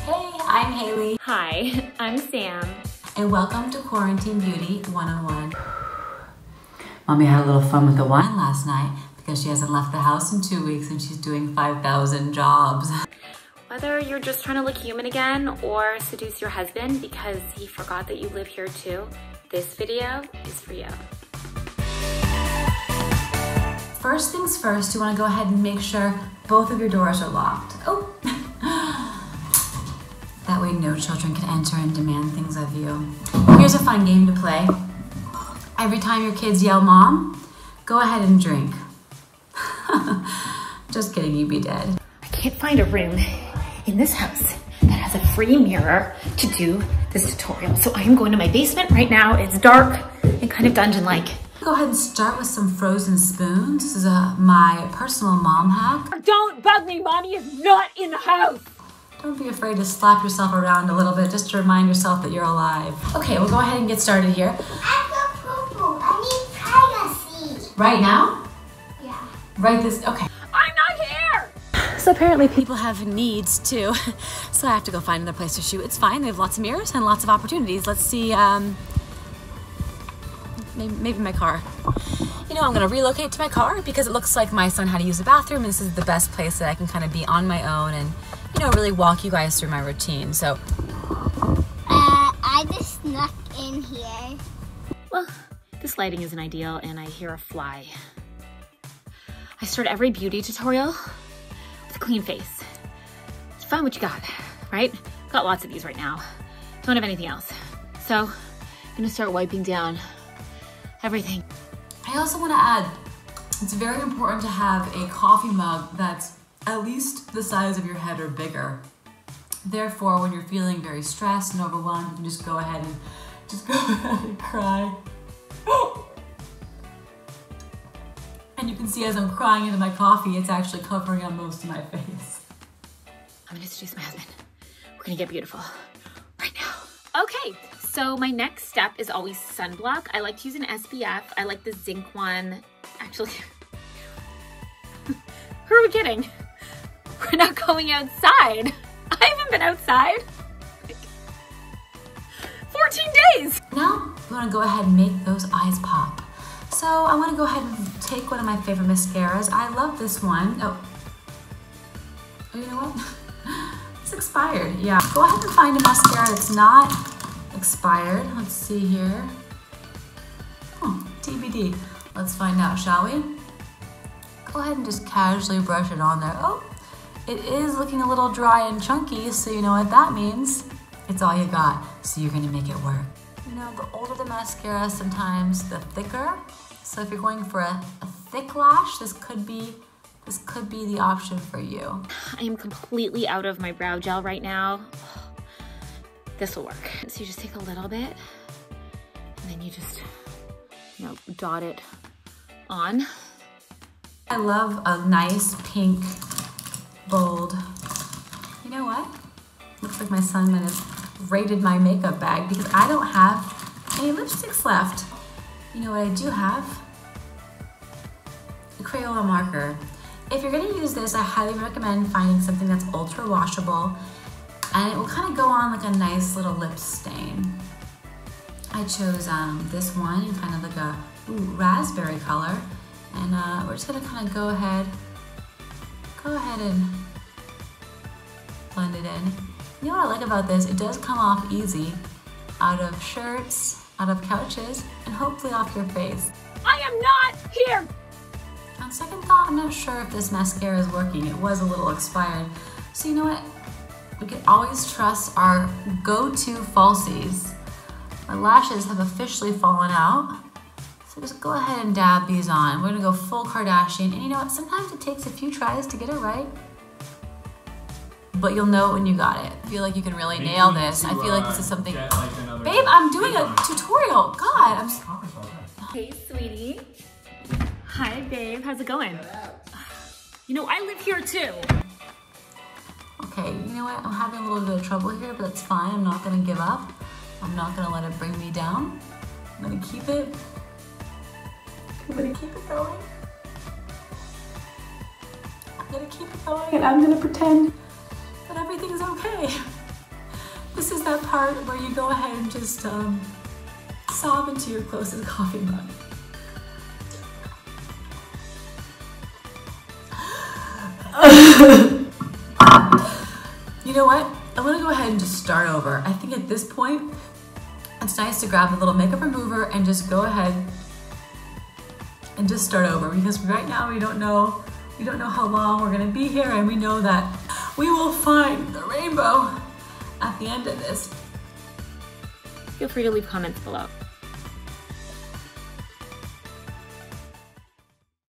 Hey, I'm Hayley. Hi, I'm Sam. And welcome to Quarantine Beauty 101. Mommy had a little fun with the wine last night because she hasn't left the house in 2 weeks and she's doing 5,000 jobs. Whether you're just trying to look human again or seduce your husband because he forgot that you live here too, this video is for you. First things first, you want to go ahead and make sure both of your doors are locked. Oh! That way no children can enter and demand things of you. Here's a fun game to play. Every time your kids yell mom, go ahead and drink. Just kidding, you'd be dead. I can't find a room in this house that has a free mirror to do this tutorial. So I am going to my basement right now. It's dark and kind of dungeon-like. Go ahead and start with some frozen spoons. This is my personal mom hack. Don't bug me, Mommy is not in the house. Don't be afraid to slap yourself around a little bit just to remind yourself that you're alive. Okay, we'll go ahead and get started here. I got poo-poo. I need privacy. Right now? Yeah. Right this, okay. I'm not here. So apparently people have needs too. So I have to go find another place to shoot. It's fine, they have lots of mirrors and lots of opportunities. Let's see, maybe my car. You know, I'm gonna relocate to my car because it looks like my son had to use the bathroom and this is the best place that I can kind of be on my own and, you know, really walk you guys through my routine, so. I just snuck in here. Well, this lighting isn't ideal and I hear a fly. I start every beauty tutorial with a clean face. You find what you got, right? Got lots of these right now. Don't have anything else. So I'm gonna start wiping down everything. I also want to add, it's very important to have a coffee mug that's at least the size of your head or bigger. Therefore, when you're feeling very stressed and overwhelmed, you can just go ahead and cry. And you can see as I'm crying into my coffee, it's actually covering up most of my face. I'm gonna seduce my husband. We're gonna get beautiful right now. Okay, so my next step is always sunblock. I like to use an SPF. I like the zinc one. Actually, who are we kidding? We're not going outside. I haven't been outside like 14 days. Now, we want to go ahead and make those eyes pop. So I want to go ahead and take one of my favorite mascaras. I love this one. Oh, you know what? It's expired. Yeah, go ahead and find a mascara that's not expired. Let's see here. TBD. Let's find out, shall we? Go ahead and just casually brush it on there. Oh, it is looking a little dry and chunky, so you know what that means. It's all you got, so you're gonna make it work. You know, the older the mascara, sometimes the thicker. So if you're going for a thick lash, this could be the option for you. I am completely out of my brow gel right now. This will work. So you just take a little bit and then you just, you know, dot it on. I love a nice pink, bold. You know what? Looks like my son might have raided my makeup bag because I don't have any lipsticks left. You know what I do have? A Crayola marker. If you're gonna use this, I highly recommend finding something that's ultra washable and it will kind of go on like a nice little lip stain. I chose this one, kind of like a raspberry color. And we're just gonna kind of go ahead and blend it in. You know what I like about this? It does come off easy out of shirts, out of couches, and hopefully off your face. I am not here. On second thought, I'm not sure if this mascara is working. It was a little expired. So you know what? We can always trust our go-to falsies. My lashes have officially fallen out. So just go ahead and dab these on. We're gonna go full Kardashian. And you know what? Sometimes it takes a few tries to get it right. But you'll know it when you got it. I feel like you can really nail this. I feel like this is something. Babe, I'm doing a tutorial. God, Hey, sweetie. Hi, babe. How's it going? You know, I live here too. Okay, you know what? I'm having a little bit of trouble here, but that's fine. I'm not gonna give up. I'm not gonna let it bring me down. I'm gonna keep it. I'm gonna keep it going. I'm gonna keep it going, and I'm gonna pretend that everything's okay. is that part where you go ahead and just sob into your closest coffee mug. You know what? I'm gonna go ahead and just start over. I think at this point, it's nice to grab a little makeup remover and just go ahead and just start over, because right now we don't know how long we're gonna be here, and we know that we will find the rainbow at the end of this. Feel free to leave comments below.